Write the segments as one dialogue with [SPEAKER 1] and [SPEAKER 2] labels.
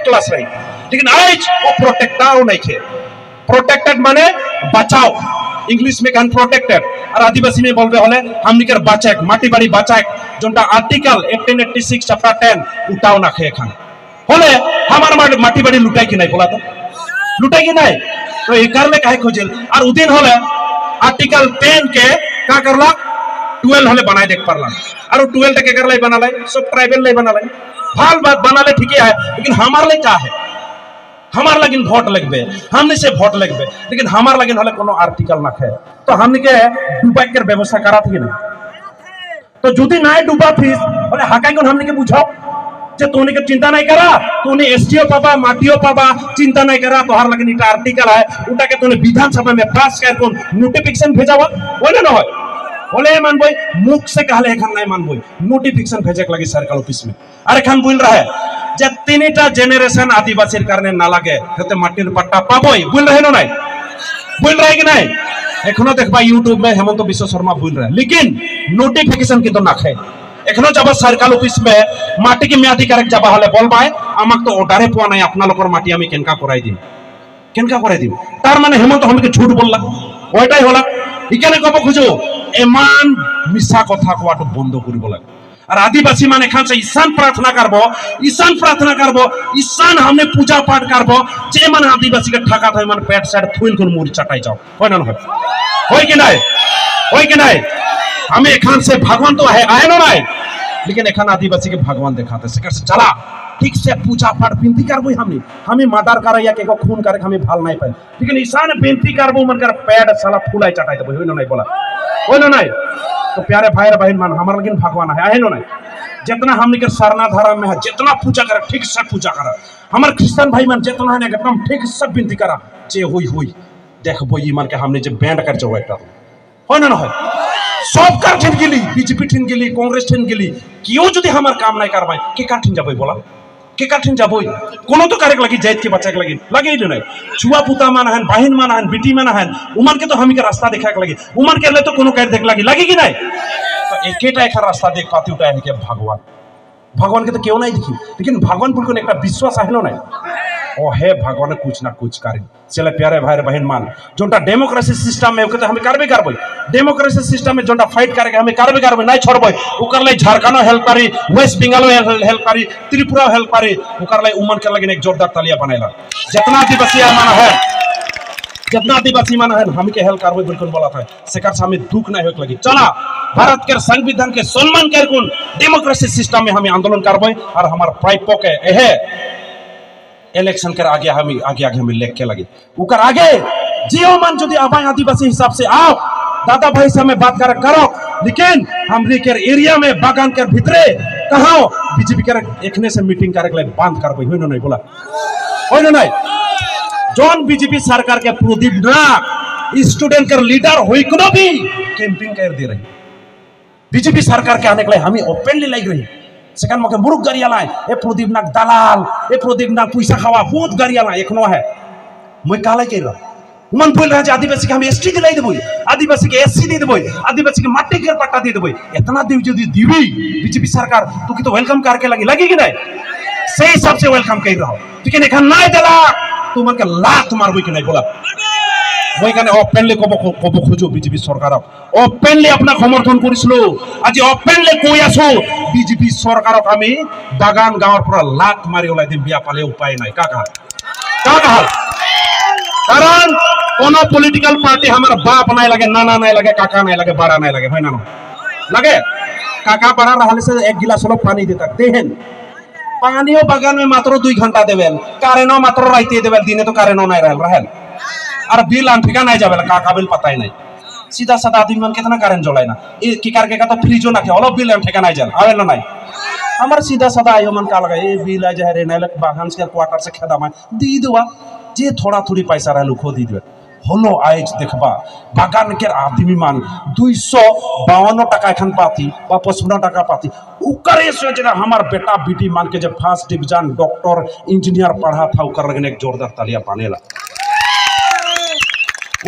[SPEAKER 1] Class रही, लेकिन आज वो प्रोटेक्टाओ नहीं थे। प्रोटेक्टेड माने बचाओ, इंग्लिश में कहन प्रोटेक्टेड, और आदिवासी में बोलबे हले हमनिकर बाचाक माटी बाड़ी बाचाक जोंटा आर्टिकल 1886 चैप्टर 10 उठाओ ना खे एखान हले हमार माटी बाड़ी लुटाई कि नहीं बोला तो लुटाई कि नहीं, तो एकर ले काहे खोजिल। और उदिन हले आर्टिकल 10 के का करला 12 हले बनाए देख परला, और 12 के करले बनाले सब ट्राइबल ले बनाले, भाल बात बनाले ठीक है, लेकिन हमार ले का है, हमार लगिन वोट लगबे, हमने से वोट लगबे, लेकिन हमार लगिन हले कोनो आर्टिकल ना है, तो हमने के डूबाई के व्यवस्था करा थी ना, तो जुदी ना डूबा थी बोले हाकाई को हमने के बुझाओ जे तोने के चिंता नहीं करा, तूने एसटीओ पाबा माटीओ पाबा चिंता नहीं करा, तो हर लगिन इटा आर्टिकल है उटा के तूने विधानसभा में पास कर कोन नोटिफिकेशन भेजावा बोले ना होय बोले मान बोई मुख से कहले एखन नहीं मान बोई नोटिफिकेशन भेजे के लगी सरकार ऑफिस में। अरे खान बोल रहा है जे तीनटा जेनरेशन आदिवासी करने ना लगे हेते माटीर पट्टा पाबोई बोल रहे नो नहीं बोल रहे कि नहीं, एखनो देखबा यूट्यूब में हेमंत विश्व शर्मा बोल रहे, लेकिन नोटिफिकेशन किंतु ना खाए एखनो जब सरकार ऑफिस में माटी के म्यादी करेक्ट जब हले बोलबाय आमाक तो ऑर्डरे पोआ नहीं अपना लोकर माटी आमी केनका कराई दिम तार माने हेमंत हमके झूठ बोलला ওইটাই হলা ইখানে কব খুঁজো এমান মিছা কথা কোয়াটো বন্ধ করিব লাগে। আর আদিবাসী মানে এখান से ईशान प्रार्थना करबो ईशान हमने पूजा पाठ करबो जे मन आदिवासी के ठाका थाय मन पेट साइड थुइन कोन मुरी चटाई जाओ होय ना होय कि नहीं हमें एखान से भगवान तो है आए ना नहीं, लेकिन एखान आदिवासी के भगवान दिखाते से चला ठीक से पूजा पाठ बिनती करबो हमें मर्डर करे या केको खून करे हमें भाल नहीं पाए, लेकिन ईशान बिनती करबो मन कर पेट साला फुलाई चटाई देबो होय ना नहीं बोला होय ना नहीं। तो प्यारे भाई बहन मान हमार लेकिन भगवान है ना नहीं, जितना हमने के सरना धर्म में है जितना पूजा करे ठीक से पूजा करा, हमार क्रिश्चियन भाई मान जितना है एकदम ठीक से बिनती करा जे हुई देखबो ई मान के हमने जे बैंड कर जो एकटा होय ना होय सब कर ठिन गेली बीजेपी ठिन गेली कांग्रेस ठिन गेली कियो जदी हमार काम नहीं करबाय के का ठिन जाबई बोला के का ठिन जाबई कोनो तो करे लगी जाइत के बच्चा के लगी नहीं छुआ पुता मान हन बहन मान हन बेटी मान हन उमन के तो हम के रास्ता दिखा के लगी उमन के ले तो कोनो कर देख लगी कि नहीं, तो एकेटा एक रास्ता देख पाती उठा है के भगवान के तो क्यों नहीं दिखी, लेकिन भगवान पर को एक विश्वास है ना ओ है भगवान कुछ ना कुछ करे। चले प्यारे भाई बहन मान जोटा डेमोक्रेसी सिस्टम में ओके तो हमें करबे करबे, डेमोक्रेसी सिस्टम में जोटा फाइट करके हमें करबे करबे नहीं छोड़बे, ओकर ले झारखंड हेल्प करी, वेस्ट बंगाल हेल्प करी, त्रिपुरा हेल्प करी, ओकर ले उमन के लगे एक जोरदार तालियां बनेला। जितना आदिवासी माना है हम के हेल्प करबे बिल्कुल बोला था सेकर से हमें दुख नहीं होके लगी। चला भारत के संविधान के सम्मान कर कोन डेमोक्रेसी सिस्टम में हमें आंदोलन करबे, और हमार प्राइपो के एहे इलेक्शन कर आगे हमें लेख के लगे उकर आगे जियो मन जो आबाई आदिवासी हिसाब से आओ दादा भाई से हमें बात करो, लेकिन हमरे के एरिया में बागान के भीतरे कहां बीजेपी के एकने से मीटिंग करे के बंद करबे होय न नहीं बोला होय न नहीं। जॉन बीजेपी सरकार के प्रदीप नाग स्टूडेंट के लीडर होई कोनो भी कैंपिंग कर दे रही बीजेपी सरकार के आने के लिए हमें ओपनली लग रही सेकंड मके मुरुक गरिया लाए ए प्रदीप नाग दलाल ए प्रदीप नाग पैसा खावा बहुत गरिया लाए एखनो है मैं काले के रहा मन बोल रहा है आदिवासी के हम एसटी दिलाई देबो आदिवासी के एससी दे देबो आदिवासी के माटी के पट्टा दे देबो इतना देव जदी दीवी बीजेपी सरकार तू की तो वेलकम करके लगी कि नहीं सही सबसे वेलकम कर रहा, लेकिन एखन नहीं देला तू मन के लात मारबो कि नहीं बोला वही काने ओपनली कब खोजो बीजेपी सरकार ओपनली अपना समर्थन करिसलो आज ओपनली कई आसो बीजेपी सरकार आमी बागान गाँवर पूरा लात मारी ओलाई दिम बिया पाले उपाय नहीं का कहा कारण कोनो पॉलिटिकल पार्टी हमारा बाप नहीं लगे नाना नहीं लगे काका नहीं लगे बड़ा नहीं लगे भाई ना लगे काका बड़ा रहले से एक गिलास लोग पानी देता देहन पानियो बागान में मात्र 2 घंटा देवेल कारेनो मात्र राइते देवेल दिने तो कारेनो नहीं रहल और बिल आंठिका नहीं जावेला का बिल पता ही नहीं सीधा साधा आदमी मन कितना करेंट जलाय ना ए की करके का तो फ्रिजो ना के ओलो बिल आंठिका नहीं जाल आवेला नहीं हमार सीधा साधा आयो मन का लगा ए बिल आ जाय रे नहीं लग बागान से क्वार्टर से खेदा में दी देवा जे थोड़ा थोड़ी पैसा रहलु खो दी देवे हलो आज देखबा बागान के आदमी मान 252 टाका एखन पाती बा 55 टाका पाती उकरे से जरा हमार बेटा बेटी मान के जब फर्स्ट डिवीजन डॉक्टर इंजीनियर पढ़ा था उकर लगने एक जोरदार तालियां पानेला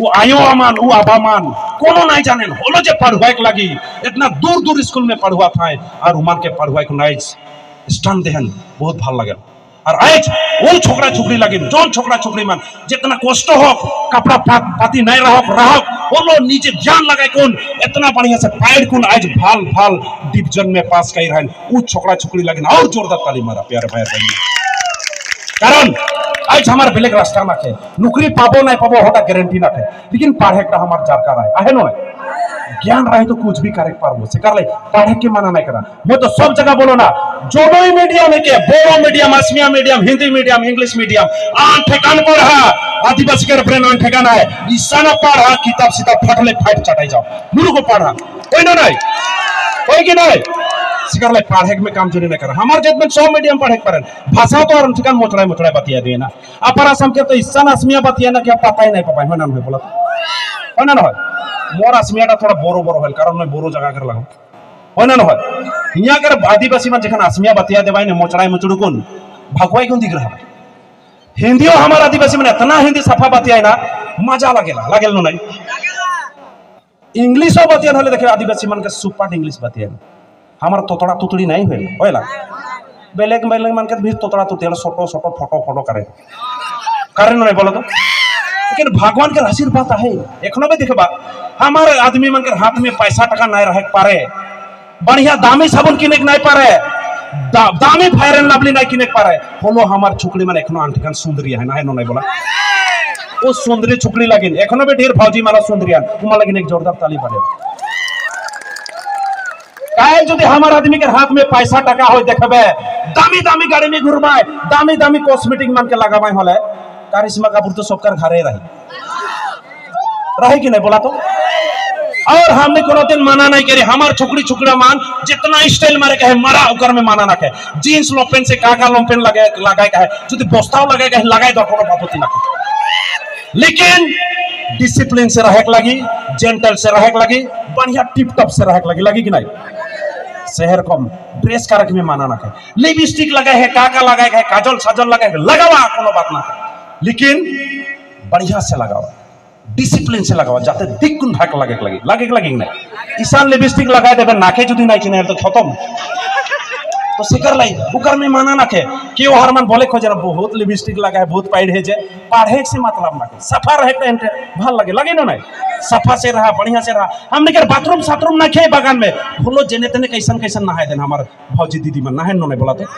[SPEAKER 1] वो आयो अमान वो आबामान कोनो नहीं जाने होलो जे पढ़वाए के लगी इतना दूर स्कूल में पढ़वा था और उमान के पढ़वाए को नाइस स्टैंड देहन बहुत भल लगे और आज वो छोकरा छोकरी लगे जो छोकरा छोकरी मान जितना कष्ट हो कपड़ा पाती नहीं रहो बोलो नीचे ध्यान लगाए कौन इतना बढ़िया से पैड कौन आज भाल भाल डिवीजन में पास कर रहे वो छोकरा छोकरी लगे और जोरदार ताली मारा प्यारे भाई बहन कारण आज हमारे बेलेग रास्ता ना थे नौकरी पाबो नहीं पाबो होता गारंटी ना थे लेकिन पढ़े का हमारे दरकार है ना ज्ञान रहे तो कुछ भी करे पारबो से कर ले पढ़े के मना नहीं करा मैं तो सब जगह बोलो ना जो भी मीडियम है के Bodo medium Asamiya medium Hindi medium English medium आन ठेकान पढ़ा आदिवासी के ब्रेन आन ठेकाना है ईसा ना पढ़ा किताब सीधा फटले फाइट चटाई जाओ मुरु को पढ़ा कोई ना नहीं कोई की नहीं सिकर ले पढ़े में काम जोड़ी नहीं करा हमारे जब में 100 मीडियम पढ़े पर भाषा तो और ठिकान मोचड़ाई मोचड़ाई बतिया दिए ना अपरा सम के तो ईसा ना असमिया बतिया ना क्या पता ही नहीं पापा है ना नहीं बोला है ना है मोर असमियाटा थोड़ा बोरो बोरो है कारण मैं बोरो जगह कर लगाऊं है ना है यहाँ कर आदिवासी में जखन असमिया बतिया देवाई ने मोचड़ाई मोचड़ू कौन भगवाई कौन दिख रहा हिंदियों हमारा आदिवासी में इतना हिंदी सफा बतिया ना मजा लगेला लगेल नो नहीं इंग्लिशो बतिया होले देखे आदिवासी मन के सुपर इंग्लिश बतिया हमारा तोतड़ा तुतड़ी नहीं होल होइला बेलेग बेलेग मन के भी तोतड़ा तुतड़ी छोटो छोटो फोटो फोटो करे करे नहीं बोलो तो लेकिन भगवान के आशीर्वाद है एखनो भी देखबा हमारे आदमी मन के हाथ में पैसा टका नहीं रहे पारे बढ़िया दामी साबुन किने नहीं पारे दामी फायर एंड लवली नहीं किने पारे बोलो हमार छुकड़ी मन एखनो आंटिकन सुंदरी है ना नहीं बोला वो सुंदरी छुकड़ी लगिन एखनो भी ढेर फौजी मारा सुंदरियान उमा लगिन एक जोरदार ताली पड़े काहे जदि हमार आदमी के हाथ में पैसा टका होय देखबे दामी दामी गाड़ी में घुरबाय दामी दामी कॉस्मेटिक मन के लगाबाय होले कारिश्मा कपूर तो सबकर घरे रही कि नहीं बोला तो और हमने कोनो दिन माना नहीं करे हमार छुकड़ी छुकड़ा मान जितना स्टाइल मारे कहे मरा उकर में माना ना कहे जीन्स लोपेन से काका लोपेन लगाए कहे जो बस्ताव लगाए कहे लगाए दो कोनो बात होती ना लेकिन डिसिप्लिन से रहे लगी जेंटल से रहे लगी बढ़िया टिप टॉप से रहे लगी कि नहीं शहर कम ड्रेस कारक में माना ना कहे लिपस्टिक लगाए है काका लगाए है काजल साजल लगाए है लगावा कोनो बात ना कहे लेकिन बढ़िया से लगाओ डिसिप्लिन से लगाओ जाते दिक्कुन भाग लगे नहीं ईशान लिपस्टिक लगाए देबे नाके जुदी नहीं चिन्हे तो खत्म तो सिकर लाई उकर में माना ना के क्यों हरमान बोले खोजे ना बहुत लिपस्टिक लगाए बहुत पाइड है जे पढ़े से मतलब ना के सफा रहे पेंट भल लगे ना नहीं सफा से रहा बढ़िया से रहा हमने के बाथरूम साथरूम ना खे बगान में बोलो जेने तेने कैसन कैसन नहाए देन हमार भौजी दीदी मन नहाए नहीं बोला तो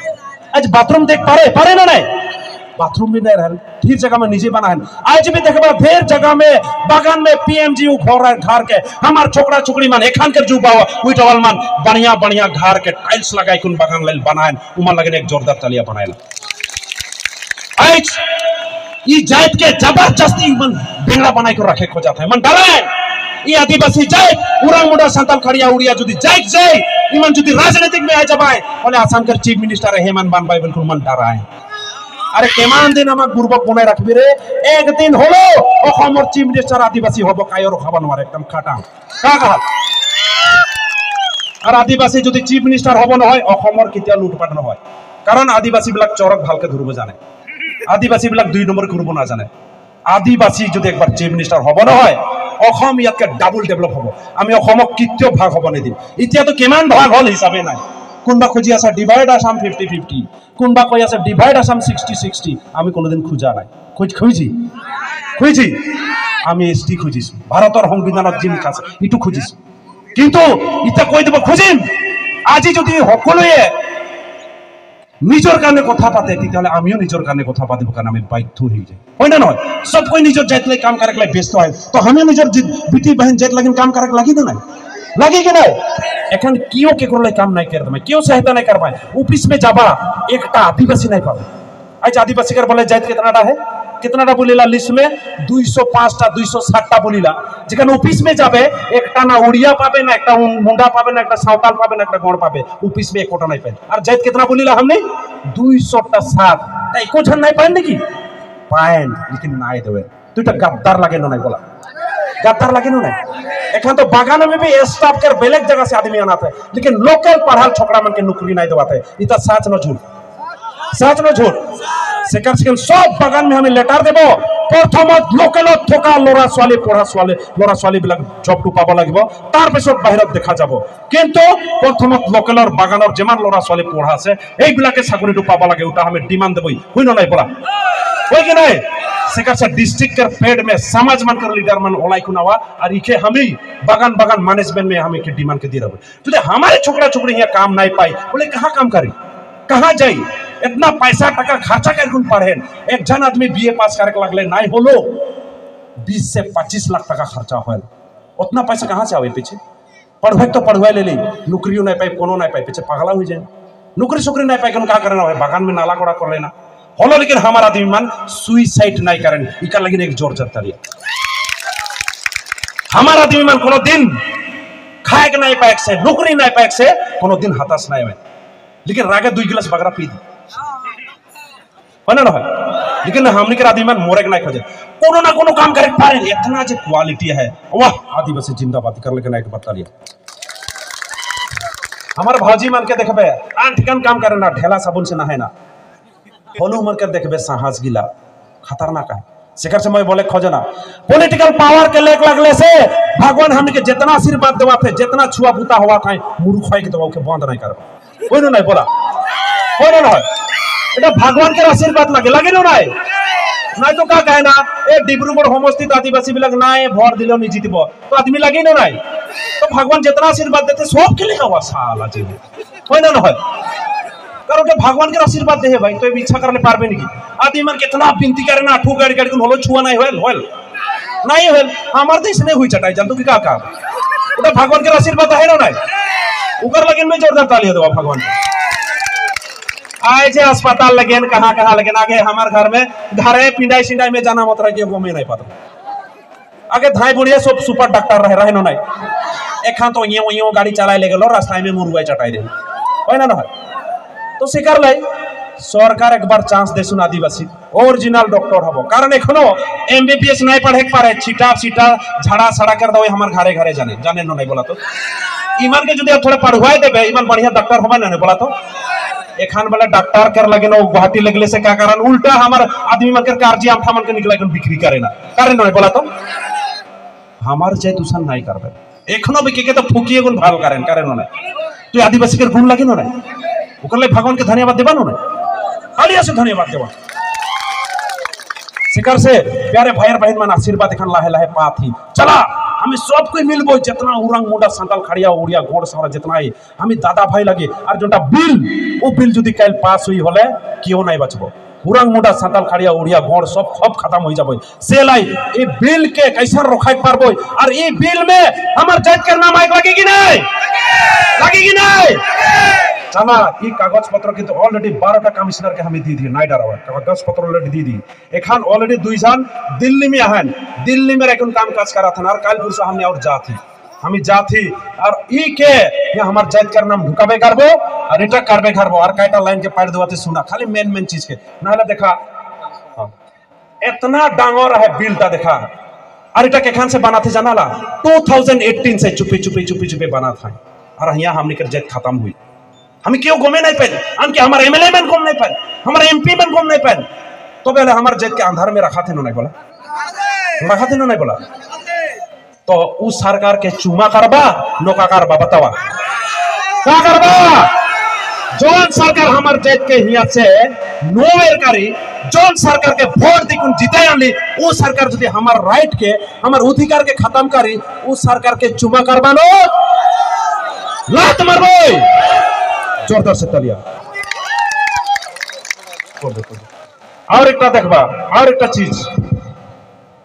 [SPEAKER 1] आज बाथरूम देख पारे ना नहीं बाथरूम भी नहीं रहल ठीक जगह में निजी बना है आज भी देखबा ढेर जगह में बागान में पीएमजी घर के हमार छोकरा छोकरी मान एखान के जुबा उइटवल मान बढ़िया बढ़िया घर के टाइल्स लगाई कुन बागान लेल बनाएन उमा लगे एक जोरदार तलिया बनाएला आज ई जात के जबरदस्ती मन बेंगड़ा बनाई के रखे खोजत है मन डराए ई आदिवासी जात उरा मुडा संताल खड़िया उड़िया जदी जाए इमन जदी राजनीतिक में आ जबाए बोले आसाम के चीफ मिनिस्टर हेमंत बानबाई बिल्कुल मन डराए अरे केमान दिन आमाक बुर्बक बनाय राखबि रे एक दिन हलो अखमर चीफ मिनिस्टर आदिवासी हबो कायर खाबान मारे एकदम खाटा का कहा और आदिवासी जदि चीफ मिनिस्टर हबो न হয় अखमर कितिया लुटपाट न হয় कारण आदिवासी बिलाक चरक भालके धरबो जाने आदिवासी बिलाक 2 नम्बर करबो ना जाने आदिवासी जदि एकबार चीफ मिनिस्टर हबो न হয় অসম ইয়াতকে ডাবল ডেভেলপ হবো আমি অসমক কিত্য ভাগ হব নিদিম এতিয়া তো কিমান ভাগ হল হিসাবে নাই কোনবা খুঁজি আছে ডিভাইড আসাম 50-50 কোনবা কই আছে ডিভাইড আসাম 60-60 আমি কোনোদিন খুঁজা নাই খুঁজি আমি এসটি খুঁজিছো ভারতের সংবিধানত জিম আছে ইটু খুঁজিছো কিন্তু ইটা কই দেব খুঁজিম আজি যদি সকলোৱে নিজর কানে কথা পাতে তেতিয়ালে আমিও নিজর কানে কথা পাতিব কারণ আমি বাধ্য হই যাই হয় না নয় সব कोई নিজর জাতলে কাম করে লাগে ব্যস্ত হয় তো আমি নিজর বিটি बहन জাত লাগিন কাম করে লাগি না लगे कि नहीं एखन क्यों के करले काम नहीं कर दमे क्यों सहायता नहीं कर पाए ऑफिस में जाबा एकटा आदिवासी नहीं पावे आज आदिवासी कर बोले जात कितनाटा बोलिला लिस्ट में 205 टा 260 टा बोलिला जेखन ऑफिस में जाबे एकटा ना उड़िया पाबे ना एकटा मुंडा पाबे ना एकटा सावताल पाबे ना एकटा गण पाबे ऑफिस में एकोटा नहीं पाए और जात कितना बोलिला हमने 200 टा 7 ता एको जन नहीं पाए नेकी पाए लेकिन नाय देवे दुटा गद्दार लागे न नहीं बोला गद्दार लगे ना एखन तो बागान में भी स्टाफ कर बेलेग जगह से आदमी आना है लेकिन लोकल पढ़ाल छोकरा मन के नौकरी नहीं देवाते इतना सच न झूठ सेकर सब बागान में हमें लेटर देबो প্ৰথমত লোকেলত থকা ল'ৰা ছোৱালী পঢ়া ল'ৰা ছোৱালীবিলাক জবটো পাব লাগিব, তাৰপিছত বাহিৰত দেখা যাব। কিন্তু প্ৰথমত লোকেলৰ বাগানৰ যিমান ল'ৰা ছোৱালী পঢ়া আছে এইবিলাকে চাকৰিটো পাব লাগে, ওটা আমি ডিমান্ড দেবই, হয় না নাই বলা, হয় কি নাই? सेकर से डिस्ट्रिक्ट के पेड में समाज मन कर लीडर मन ओलाई कुनावा और इके हमी बागान बागान मैनेजमेंट में हमें के डिमांड के दी रहे। तो हमारे छोकरा छोकरी यहाँ काम नहीं पाई, बोले कहाँ काम करी, कहाँ जाई, इतना पैसा टका खर्चा कर कुन पढ़े। एक जन आदमी बीए पास करके लगले नहीं होलो 20 से 25 लाख टका खर्चा होल, उतना पैसा कहाँ से आवे पीछे? पढ़वे तो पढ़वे ले ली, नौकरियों नहीं पाई, कोनो नहीं पाई, पीछे पागला हुई जाए, नौकरी सोकरी नहीं पाई, क्या करना है, बागान में नाला कोड़ा कर लेना होलो। लेकिन हमारा आदमी मन सुइसाइड नहीं करें, इका लेकिन एक जोर जरता लिया। हमारा आदमी मन कोनो दिन खाए के नहीं पाए से, नौकरी नहीं पाए से, कोनो दिन हताश नहीं हुए, लेकिन रागे 2 गिलास बगरा पी दी, ना लेकिन हमने के आदमी मन मोरे के नहीं खोजे, कोनो ना कोनो काम करे पारे। इतना जो क्वालिटी है, वाह आदिवासी जिंदाबाद कर लेके नहीं बता लिया। हमारे भाजी मन के देखबे आंठिकन काम करे ना, ढेला साबुन से नहाए ना, होलू मर कर देखबे साहस गिला, खतरनाक है। शिखर से मैं बोले खोजना पॉलिटिकल पावर के लेक लगले से भगवान हमने के जितना आशीर्वाद देवा थे, जितना छुआ बूता हुआ था मूर्ख है के दवा के बंद नहीं कर, कोई नहीं बोला, कोई नहीं, এটা भगवान के आशीर्वाद लगे लगे नहीं, नहीं तो क्या कहना ए डिब्रूगढ़ होमस्थित आदिवासी बिलग नाए भोट दिलो नहीं जीतब तो आदमी लगे नहीं, तो भगवान जितना आशीर्वाद देते सब के लिए हुआ साला जी, कोई ना नहीं करो के भगवान के आशीर्वाद दे भाई, तो इच्छा करने पारबे नहीं। आदमी मन कितना विनती करे ना, ठू गाड़ी गाड़ी होलो छुआ नहीं होल होल नहीं होल, हमार देश नहीं हुई चटाई जानतो कि का का, तो भगवान के आशीर्वाद है ना नहीं, उकर लगन में जोरदार ताली दो भगवान को। आए जे अस्पताल लगे कहाँ लगे, आगे हमारे घर में घरे पिंडाई सिंडाई में जाना मत रहे वो में नहीं पता, आगे धाई बुढ़िया सब सुपर डॉक्टर रहे रहे नहीं, एक तो यो गाड़ी चलाए ले गलो रास्ता में मुरुआ चटाई दे, है ना ना। तो शिकार लाई सरकार एक बार चांस दे सुन आदिवासी ओरिजिनल डॉक्टर हबो, कारण एखनो एमबीबीएस नहीं पढ़े पारे, छिटा छिटा झाड़ा सड़ा कर दो हमारे घरे घरे जाने जाने नहीं बोला, तो ईमान के जो थोड़े पढ़वाए देबे ईमान बढ़िया डॉक्टर हबा नहीं बोला, तो एखान वाला डॉक्टर कर लगे ना गुवाहाटी लगले से क्या कारण उल्टा हमार आदमी मन कर कार्जी आमठा मन के निकला बिक्री करे ना करे नहीं बोला, तो हमार जय दूषण नहीं करबे एखनो भी के तो फुकिए गुण भाल करें करे नहीं, तो आदिवासी के गुण लगे ना ओकर ले भगवान के धन्यवाद देबा ना, खालिया से धन्यवाद देबा। शिकार से प्यारे भाई बहन मन आशीर्वाद एखन लाहे लाहे पात ही चला हमें सब कोई मिलबो, जितना उरंग मुंडा संताल खड़िया उड़िया गोड़ सारा जितना है हमें दादा भाई लगे, और जोटा बिल वो बिल जदि कल पास हुई होले क्यों नहीं बचबो, उरंग मुंडा संताल खड़िया उड़िया गोड़ सब सब खत्म हो जाबो, से लाई ए बिल के कैसे रोकाई पारबो, और ए बिल में हमर जात के नाम आइक लगे कि नहीं लगे कि नहीं। चला ई कागज पत्र की तो ऑलरेडी 12टा कमिश्नर के हमें दी थी, नहीं डरावा कागज पत्र ऑलरेडी दी दी, एखान ऑलरेडी 2 जन दिल्ली में आहन, दिल्ली में रहकर काम काज करा था, और कल पुरसा हमने और जाती हमें जाती, और ई के ये हमार जात कर नाम ढुकाबे करबो और रिटर्न करबे करबो, और काइटा लाइन के पाड़ देवाते सुना खाली मेन चीज के नाले देखा इतना डांगर है बिल ता देखा, और इटा केखान से बना थे जानाला 2018 से चुपी बना था, और यहाँ हमने कर जात खत्म हुई, हमें क्यों घूमे नहीं पाए, हम क्या हमारे एमएलए में घूम नहीं पाए, हमारे एमपी में घूम नहीं पाए, तो पहले हमारे जेट के अंधार में रखा थे नहीं बोला, रखा थे नहीं बोला, तो उस सरकार के चुमा करबा नौका करबा बतावा क्या करबा, जोन सरकार हमारे जेट के हिया से नोवेर करी, जोन सरकार के वोट दिकुन जीते आनली, वो सरकार यदि हमार राइट के हमार अधिकार के खत्म करी, उस सरकार के चुमा करबा लो लात मारबो, जोरदार से तालियां। और एक देखबा और एक चीज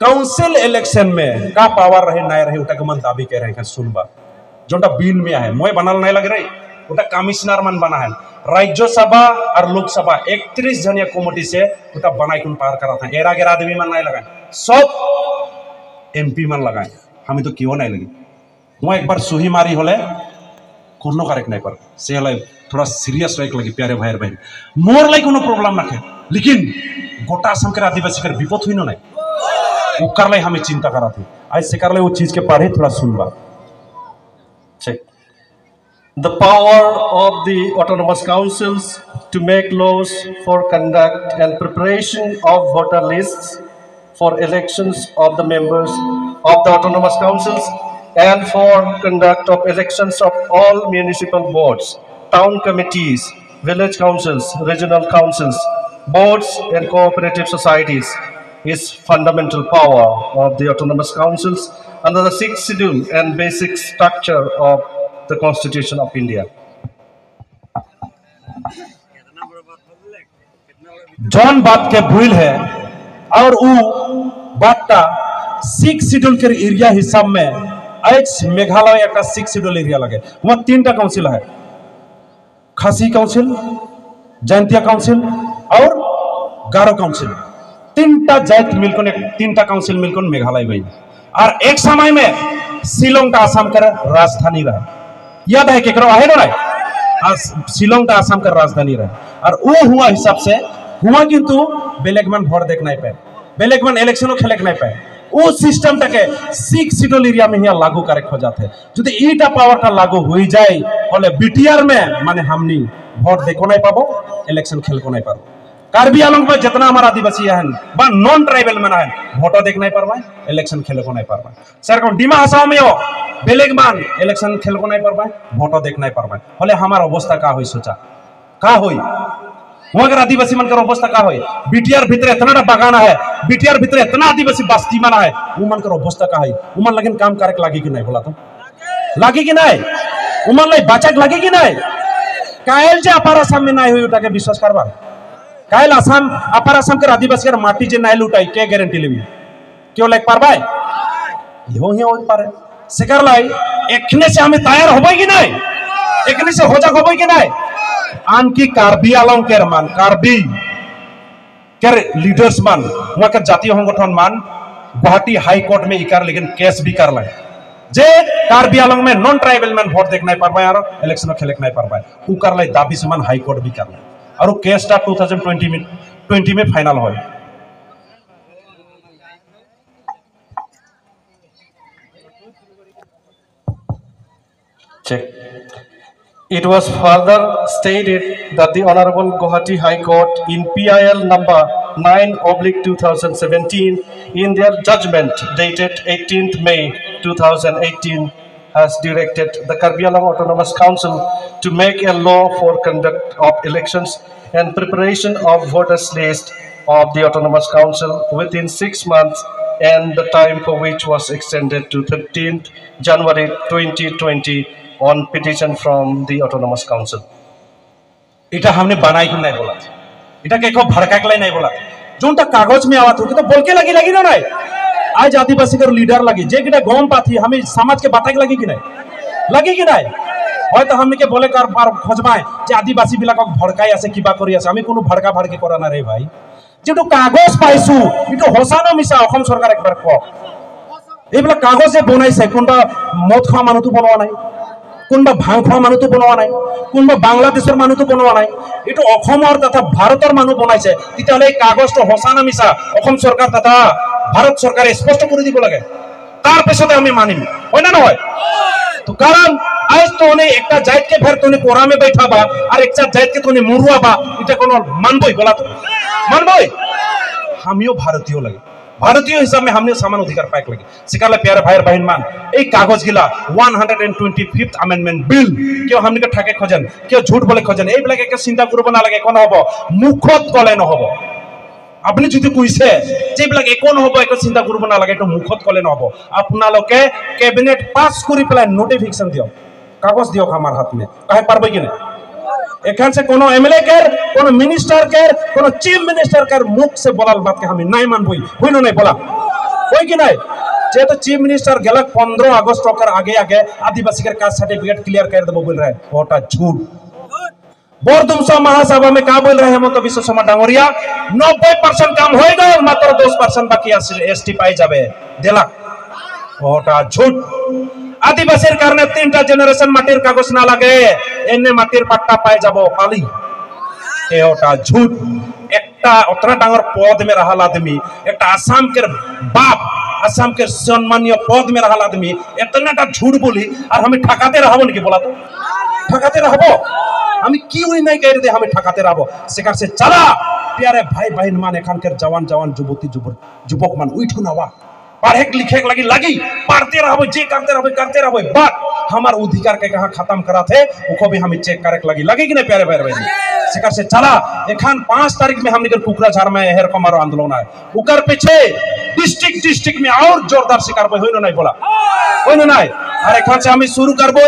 [SPEAKER 1] काउंसिल इलेक्शन में का पावर रहे नहीं रहे उटा के मन दाबी कह रहे हैं सुनबा, जोटा बिल में है मोय बनाल नहीं लग रही, उटा कमिश्नर मन बना है, राज्यसभा और लोकसभा 31 जनिया कमेटी से उटा बनाई कुन पार करा था, एरा गेरा आदमी मन नहीं लगाए, सब एमपी मन लगाए, हमें तो क्यों नहीं लगी, वो एक बार सुही मारी होले कोनो करेक्ट नहीं पर से लाई थोड़ा सीरियस रहे लगी प्यारे भाई बहन मोर लाई कोनो प्रॉब्लम रखे, लेकिन गोटा संकर आदिवासी कर विपद हुई नहीं वो कर लाई हमें चिंता करा थी, आज से कर लाई वो चीज के पढ़े थोड़ा सुनवा।
[SPEAKER 2] The power of the autonomous councils to make laws for conduct and preparation of voter lists for elections of the members of the autonomous councils and for conduct of elections of all municipal boards, town committees, village councils, regional councils, boards and cooperative societies is fundamental power of the autonomous councils under the 6th schedule and basic structure of the Constitution of India.
[SPEAKER 1] जौन बात के भूल है और उ बातटा 6 schedule के area हिसाब में आज मेघालय एक 6 शेड्यूल एरिया लगे वहाँ 3टा काउंसिल है, खासी काउंसिल, जयंतिया काउंसिल और गारो काउंसिल। 3टा जात मिलकर 3टा काउंसिल मिलकर मेघालय भाई और एक समय में शिलोंग का आसाम का राजधानी रहा। याद है केकरो आहे ना शिलोंग का आसाम का राजधानी रहा और वो हुआ हिसाब से हुआ किंतु बेलेगमान भोट देख नहीं पाए, बेलेगमान इलेक्शनों खेलेक नहीं पाए। वो सिस्टम टाके 6 शेड्यूल एरिया में यहाँ लागू करे खोजाते हैं। जो ईटा पावर का लागू हुई जाए बोले बीटीआर में माने हमनी भोट देखो नहीं पाबो, इलेक्शन खेल को नहीं पाबो। कार्बी आंगलंग में जितना हमारा आदिवासी है बा नॉन ट्राइबल में है भोटो देख नहीं पारबाय, इलेक्शन खेल को नहीं पारबाय। सर को डिमा हासाओ में हो बेलेगमान इलेक्शन खेल को नहीं पारबाय, भोटो देख नहीं पारबाय। बोले हमारा अवस्था का हुई सोचा का हुई वहाँ अगर आदिवासी मन कर अवस्था का हुई बीटीआर भीतर इतना बगाना है, बीटीआर भीतर इतना आदिवासी बस्ती मना है वो मन कर अवस्था का है उमन लगिन काम करे लागी कि नहीं बोला तो लागी कि नहीं उमन लाई बचक लागी कि नहीं कायल जे अपार आसाम में नहीं हुई उठाके विश्वास करबा कायल आसाम अपार आसाम के आदिवासी कर माटी जे नहीं लुटाई के गारंटी लेबी क्यों लेक पारबाय यो ही हो पारे सेकर लाई एकने से हमें तैयार होबई कि नहीं एकने से हो जा होबई कि नहीं आनकी कार्बी आलम केर मान कार्बी केर लीडर्स मान वहाँ के जातीय संगठन मान गुवाहाटी हाई कोर्ट में इकार लेकिन केस भी कर लाए जे कार्बी आलम में नॉन ट्राइबल में भोट देख नहीं पारबाय और इलेक्शन खेलेक नहीं पारबाय उ कर लाई दाबी से मान हाई कोर्ट भी कर लाई और केस टा 2020 में फाइनल हो।
[SPEAKER 2] Check. It was further stated that the Honorable Guwahati High Court in PIL number 9/2017 in their judgment dated 18th May 2018 has directed the Karbi Anglong Autonomous Council to make a law for conduct of elections and preparation of voters list of the Autonomous Council within 6 months and the time for which was extended to 13th January 2020 on petition from the Autonomous Council.
[SPEAKER 1] इटा हमने बनाई क्यों नहीं बोला इटा के को भड़का के नहीं बोला जो उनका कागज में आवा तो बोल के लगी ना नहीं आज आदिवासी का लीडर लगी जे किटा गौम पाथी हमें समाज के बताए लगी कि नहीं হয় তো हमने के बोले कर बार खोजबाए जे आदिवासी बिला को भड़काई আছে কিবা কৰি আছে আমি কোনো ভড়কা ভড়কি কৰা না রে ভাই যেটো কাগজ পাইছো ইটো হোসানো মিছা অসম সরকার একবার ক এইবিলা কাগজে বনাইছে কোনটা মদ খাওয়া মানুষ বনোৱা নাই কোনবা ভাং খোৱা মানুহ তো বনোৱা নাই কোনবা বাংলাদেশের মানুহ তো বনোৱা নাই এটো অসমৰ তথা ভাৰতৰ মানুহ বনাইছে তেতিয়ালে এই কাগজটো হোসানা মিছা অসম সরকার তথা ভারত সরকারে স্পষ্ট করে দিব লাগে তার পেছতে আমি মানিম হয় না নহয় तो कारण आज तो ने एकटा जात के फिर तोने कोरा में बैठा बा और एक जात के तोने मुरुआ बा इटा कोनो मानबई बोला तो मानबई हमियो भारतीय लगे भारतीय हिसाब में हमने समान अधिकार पाइक लगे सिकाले प्यारे भाई बहन मान এই কাগজ গিলা 125th अमेंडमेंट बिल क्यों हमने के ठाके खोजन क्यों झूठ बोले खोजन এই বিলাকে के चिंता करब ना लगे कोन हबो मुखत कले न हबो আপনি যদি কইছে যে বিলাক একো নহব একো চিন্তা করব না লাগে এটা মুখত কলে নহব আপনালোকে ক্যাবিনেট পাস করি পেলাই নোটিফিকেশন দিও কাগজ দিও আমার হাত में কাহে পারবে কি না এখান से कोनो एमएलए के कोनो मिनिस्टर के कोनो चीफ मिनिस्टर के मुख से बोलाल बात के हम नहीं मानबई होइनो नहीं बोला होई कि नहीं जे तो चीफ मिनिस्टर गेलक 15 अगस्त के आगे आगे आदिवासी के कास्ट सर्टिफिकेट क्लियर कर देबो बोल रहा है ओटा झूठ बोर्डुमसा महासभा में क्या बोल रहे हैं तो विश्व शर्मा डांगरिया 90% काम होएगा और मात्र 10% बाकी एसटी पाई जाबे देला ओटा झूठ आदिवासी कारणे 3टा जनरेशन माटिर कागज ना लागे एने माटिर पट्टा पाई जाबो पाली ए ओटा झूठ एकटा उतना डांगर पद में रहल आदमी एकटा आसाम के बाप आसाम के सम्मानीय पद में रहल आदमी इतनाटा झूठ बोली और हमें ठकाते रहबो नहीं बोला तो ठकाते रहबो हमें क्यों नहीं कह रहे हमें ठकाते रहो शिकार से चला प्यारे भाई बहन मान एखानकर जवान जवान युवती युवक मान उठू नवा पढ़े लिखे लगी लगी पढ़ते रहो जे करते रहो बात हमार अधिकार के कहा खत्म करा थे उको भी हमें चेक करे लगी कि नहीं प्यारे भाई बहन शिकार से चला एखान 5 तारीख में हमने कुकराझार में हेर कमारो आंदोलन है उकर पीछे डिस्ट्रिक्ट में और जोरदार शिकार होइनो नहीं बोला होइनो नहीं और एखान से हमें शुरू करबो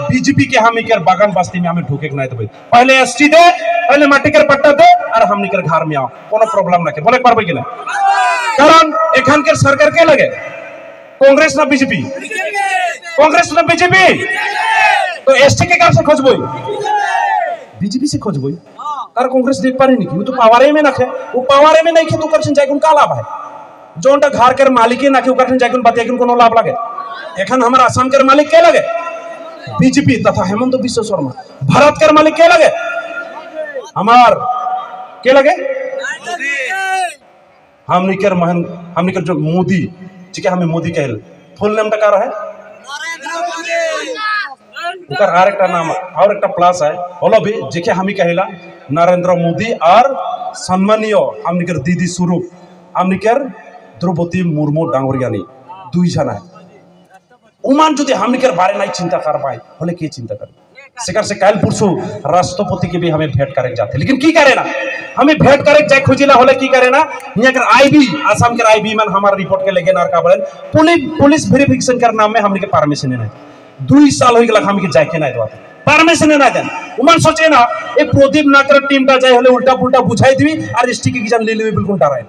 [SPEAKER 1] बीजेपी के हम के बागान बस्ती में हमें ढुके नहीं देबे पहले एसटी दे पहले माटी के पट्टा दे और हमने के घर में आओ कोनो प्रॉब्लम ना के बोले पारबे कि ना कारण एखान के सरकार के लगे कांग्रेस ना बीजेपी कांग्रेस ना बीजेपी तो एसटी के कार से खोजबो बीजेपी से खोजबो कार कांग्रेस देख पारे नहीं वो तो पावारे में नखे वो पावारे में नहीं खे तो करछन जाय का लाभ है जोंटा घर के मालिक ना के करछन जाय बात एक कोनो लाभ लागे एखन हमर असम के मालिक के लगे बीजेपी तथा हेमंत बिश्व शर्मा भारत के मालिक के लगे हमार के लगे हमनी के जो मोदी ठीक है हमें मोदी कहल फुल नेम का रहे उकर आर एक नाम और एक प्लस है बोलो भी जेके हमी कहला नरेंद्र मोदी और सम्मानीय हमनी के दीदी स्वरूप हमनी के द्रौपदी मुर्मू डांगरियानी दुई जना है उमान जो हमनी के बारे नहीं चिंता कर पाए बोले के चिंता कर शिकार से काल पुरसु राष्ट्रपति के भी हमें भेंट करे जाते लेकिन की करे ना हमें भेंट करे जाय खोजिला होले की करे ना यहाँ कर आईबी आसाम के आईबी मन हमार रिपोर्ट के लेके नार का बोले पुलिस वेरिफिकेशन कर नाम में हमनी के परमिशन नहीं 2 साल हो गया हमनी के जाय के नहीं दवा परमिशन नहीं देन उमान सोचे ना ए प्रदीप नाकर टीम का जाय होले उल्टा पुल्टा बुझाई दिवी और स्टिक की जन ले लेवे बिल्कुल डराए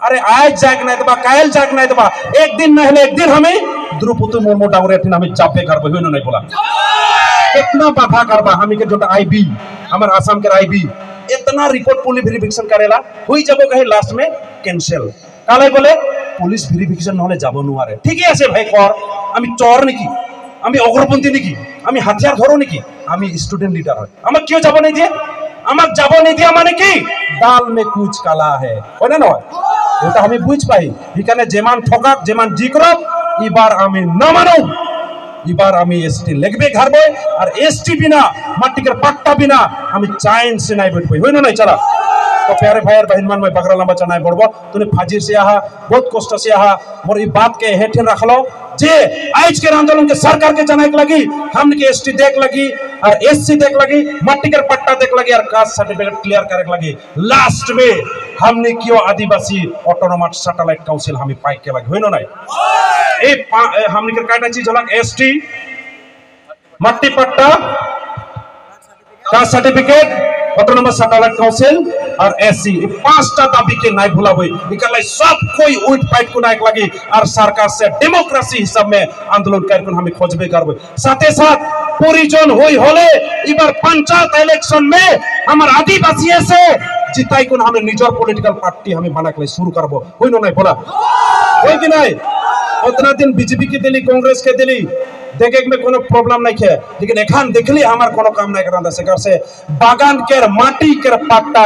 [SPEAKER 1] अरे आज जाग नहीं दबा कायल जाग नहीं दबा एक दिन नहीं एक दिन हमें द्रौपदी मुर्मू डांगरिया हमें जापे कर नहीं बोला इतना बाधा करबा हमें के जो आईबी हमार आसाम के आईबी इतना रिपोर्ट पुलिस वेरिफिकेशन करेला हुई जब कहे लास्ट में कैंसिल काले बोले पुलिस वेरिफिकेशन নহলে যাব নোৱাৰে ঠিকই আছে ভাই কর আমি চোর নাকি আমি অগ্রপন্থী নাকি আমি হাতিয়ার ধরো নাকি আমি স্টুডেন্ট লিডার হয় আমার কিও যাব নাই দিয়ে আমার যাব নাই দিয়া মানে কি দাল মে কুছ কালা है ওনা নয় ওটা আমি বুঝ পাই এখানে যেমান ঠকাক যেমান জিকরব এবার আমি না মানো এবার আমি এসটি লাগবে घर বই আর এসটি বিনা মাটি के पट्टा बिना আমি चाइन से नहीं बैठ पाई होइनो नहीं चला तो प्यारे भाई और बहन मान मैं बकरा लंबा चनाय पड़बो तूने फाजिर से आहा बहुत कष्ट से आहा मोर ई बात के हेठे रखलो जे आज के आंदोलन के सरकार के जनाक लगी हमने के एसटी देख लगी और एससी देख लगी माटी के पट्टा देख लगी और कास्ट सर्टिफिकेट क्लियर करे लगी लास्ट में हमने क्यों आदिवासी ऑटोनोमस सैटेलाइट काउंसिल हमें पाई के लगी होइनो नहीं ए हमने के काटा चीज होला एसटी माटी पट्टा caste certificate autonomous satellite council और एससी 5टा दाबी के नहीं भूला हुई निकल सब कोई उठ फाइट को नायक लगी और सरकार से डेमोक्रेसी हिसाब में आंदोलन कर हमें खोजबे करबे साथे साथ पूरी जोन हुई होले इबार पंचायत इलेक्शन में हमार आदिवासी से जिताई को हमें निजर पॉलिटिकल पार्टी हमें बना के शुरू करबो होइनो नहीं बोला होई कि नहीं उतना दिन बीजेपी के दिली कांग्रेस के दिली देखे में कोनो प्रॉब्लम नहीं है लेकिन एखान देखली हमार कोनो काम नहीं करा सरकार से बागान के माटी के पट्टा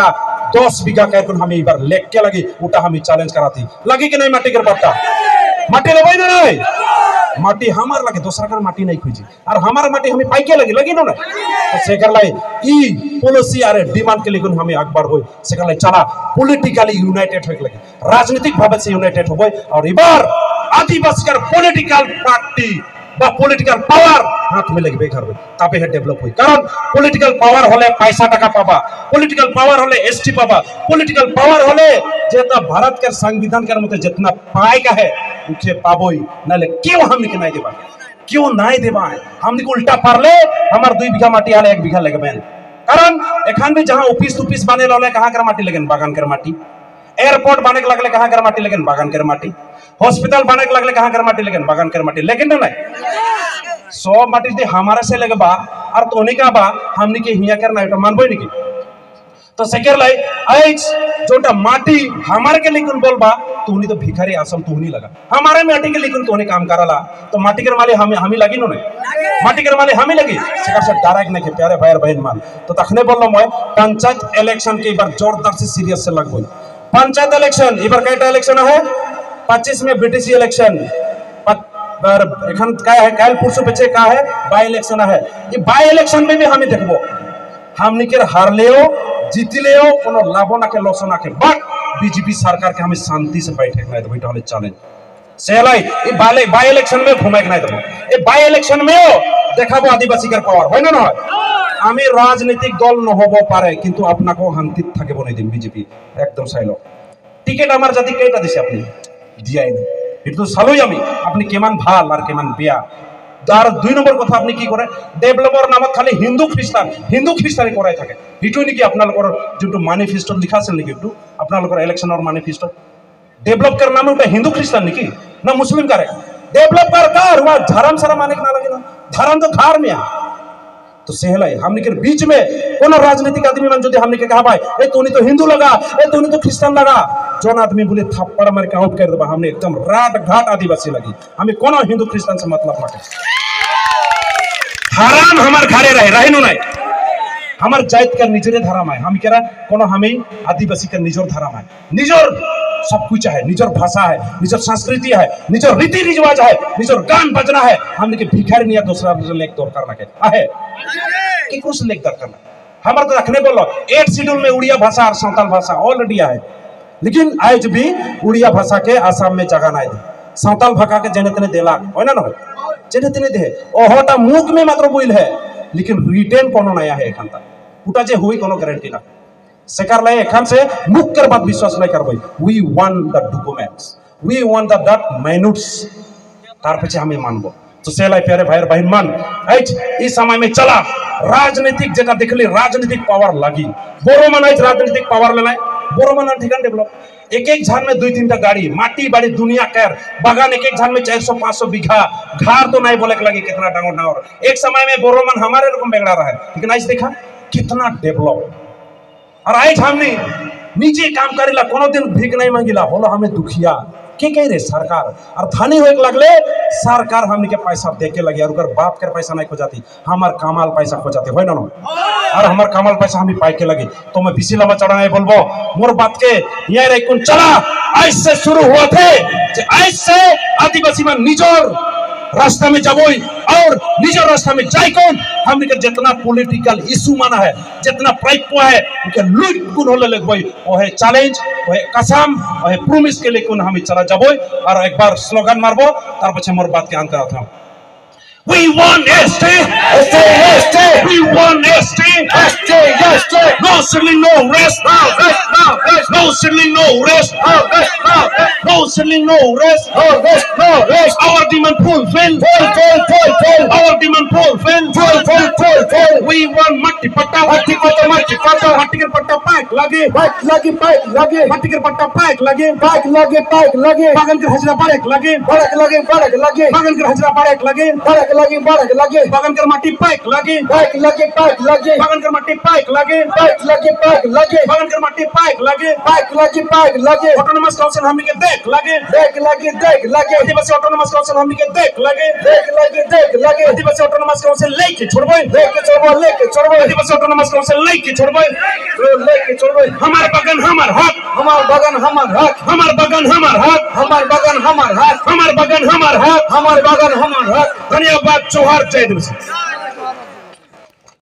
[SPEAKER 1] 10 बीघा के हमें इबार लेक के लगी उटा हमें चैलेंज कराती लगी कि नहीं माटी के पट्टा माटी लेबै ना नहीं माटी हमार लगे दूसरा का माटी नहीं खोजी और हमार माटी हमें पाई के लगी ना तो सेकर लाई ई पॉलिसी आरे डिमांड के लिए हमें अकबर होय सेकर लाई चला पॉलिटिकली यूनाइटेड होय लगी राजनीतिक भाव से यूनाइटेड होय और इबार आदिवासी का पॉलिटिकल पार्टी বা পলিটিক্যাল পাওয়ার হাত में लगबे करबे तबे है डेवलप होई कारण पॉलिटिकल पावर होले पैसा टाका पाबा पॉलिटिकल पावर होले एसटी पाबा पॉलिटिकल पावर होले जेता भारत के संविधान के मते जितना पाए का है उके पाबोई नाले क्यों हमनी के नहीं देबा क्यों नहीं देबा हमनी को उल्टा पारले हमार 2 बीघा माटी आले 1 बीघा लगबेन कारण एखान भी जहां ऑफिस बने लले कहां कर माटी लगन बागान कर माटी एयरपोर्ट बने के लगले कहां कर माटी लगन बागान कर माटी हॉस्पिटल बने के लगले कहां कर माटी लगन बागान कर माटी लेकिन ना नहीं 100 माटी दे हमारा से लगबा और तोने का बा हमनी के हिया कर नहीं तो मानबो नहीं तो सेकर लाई आज जोटा माटी हमारे के लेकिन बोलबा तोनी तो भिखारी आसम तोनी लगा हमारे माटी के लेकिन तोने काम करला तो माटी के माले हमें लगी नो नहीं माटी के माले हमें लगी सेकर से डायरेक्ट नहीं के प्यारे भाई और बहन मान तो तखने बोललो मैं पंचायत इलेक्शन के बार जोरदार से सीरियस से लगबो पंचायत इलेक्शन इबार कयटा इलेक्शन है 25 में बीटीसी इलेक्शन एखन का है काल पुरसु बचे का है बाय इलेक्शन है ये बाय इलेक्शन में भी हमें देखबो हमनी के हारलेओ জিতলেও কোনো লাভ নাকে লস নাকে, বাট बीजेपी सरकार के हमें शांति से बैठे नहीं देबो, এটা হলে চ্যালেঞ্জ। সেলাই এই বাই ইলেকশন মে ঘুমাইক নাই দেবো, এই বাই ইলেকশন মেও দেখাবো আদিবাসীদের পাওয়ার, হয় না নয়? আমি রাজনৈতিক দল নহব পারে কিন্তু আপনাকেও শান্তিত থাকিব নিদিম বিজেপি, একদম চাই লওক। টিকেট আমার জাতি কেইটা দিছে আপনি? দিয়াই নাই। এটা তো চালুই আমি আপনি কেমান ভাল আর কেমান বেয়া। আর 2 নম্বর কথা, আপনি কি করে ডেভেলপর নামত খালি হিন্দু খ্রিস্টানি করাই থাকে। এটু নাকি আপনার যোনটো ম্যানিফেস্টো লিখা আছে নাকি একটু আপনার ইলেকশনের ম্যানিফেস্টো? डेवलप कर नाम उठा हिंदू ख्रिस्टान निकी ना मुस्लिम करे डेवलप कर वहां धर्म सारा माने ना लगे ना, धर्म तो घर में है। तो सेहलाई हमने के बीच में कोनो राजनीतिक आदमी मन जो हमने के कहा भाई ए तूने तो हिंदू लगा, ए तूने तो ख्रिस्टान लगा, जोन आदमी बोले थप्पड़ मार के आउट कर देबा, हमने एकदम रात घाट आदिवासी लगी। हमें कोनो हिंदू ख्रिस्टान से मतलब ना हराम हमार घरे रहे नु नहीं, हमार जात का निजरे धर्म है। हम केरा कोनो हमें आदिवासी का निजर धर्म है, निजर सब कुछ है, निजर भाषा है, निजर संस्कृति है, निजर रीति रिवाज है, निजर गान बजना है। हमने के भिखारी नहीं दूसरा लेख दौर करना के आहे कि कुछ लेख दौर करना हमारे तो रखने बोलो 8 शेड्यूल में उड़िया भाषा और सावताल भाषा ऑलरेडी है, लेकिन आज भी उड़िया भाषा के आसाम में जगह नहीं दे, सावताल भाषा के जने तने देला है ना न जने तने दे ओहटा मुख में मात्र बोल है, लेकिन रिटेन कोनो नया है एखान तक उटा जे हुई कोनो गारंटी ना सेकार लाई एखान से मुख कर बात विश्वास नहीं करबई। We want the documents, we want the dot minutes, तार पछे हमें मानबो। तो सेलाई प्यारे भाई बहन मान आज इस समय में चला राजनीतिक जगह देखली राजनीतिक पावर लगी, बोरो मन आज राजनीतिक पावर लेनाय, बोरो मन ठिकान डेवलप एक झान में 2-3 गाड़ी माटी बाड़ी दुनिया केर बागान एक झान में 400-500 बीघा घर तो नहीं बोले लगे कितना डांगोर डांगोर। एक समय में बोरो मन हमारे रकम बेगड़ा रहा है, लेकिन आज देखा कितना डेवलप। और आज हमने नीचे काम करेला कोनो दिन भीख नहीं मांगिला, बोलो हमें दुखिया के कह रहे सरकार और धनी हो लगले सरकार हमने के पैसा दे के लगे और बाप के पैसा नहीं खो जाती, हमार कमाल पैसा खो जाते है ना, और हमार कमाल पैसा हमें पाई के लगे। तो मैं बिसी लंबा चढ़ा नहीं बोलबो मोर बात के ये रे कौन चला ऐसे शुरू हुआ थे, ऐसे आदिवासी में निजोर रास्ता में जाबोई और निजो रास्ता में जाई कौन हमने के जितना पॉलिटिकल इशू माना है, जितना प्राइपो है उनके लूट कुन होले लगबई, वो है चैलेंज, वो है कसम, वो है प्रॉमिस के लिए कौन हमें चला जाबोई। और एक बार स्लोगन मारबो तार पछे मोर बात के अंतर था। We want ST, we want ST, no settling, no rest, no settling, no rest, no settling, no rest, our demand fulfill, our demand fulfill, we want matti patta, matti ke patta pack lage, matti ke patta pack lage, bagan ke hajra parek lage, bagan ke hajra parek lage, बागन कर माटी पाइक लगे, बागन कर माटी पाइक लगे, बागन कर माटी पाइक लगे, autonomous council हमनी के देख लगे, आदिवासी ऑटोनोमस काउंसिल हमनी के देख लगे, आदिवासी ऑटोनोमस काउंसिल लेके छोड़बे, आदिवासी ऑटोनोमस काउंसिल लेके छोड़बे, हमार बगन हमार हक, हमार बगन हमार हक, हमार बगन हमार हक, हमार बगन हमार हक, हमार बगन हमार हक, हमार बगन हमार हक। धन्यवाद। जोहार जय दिवस।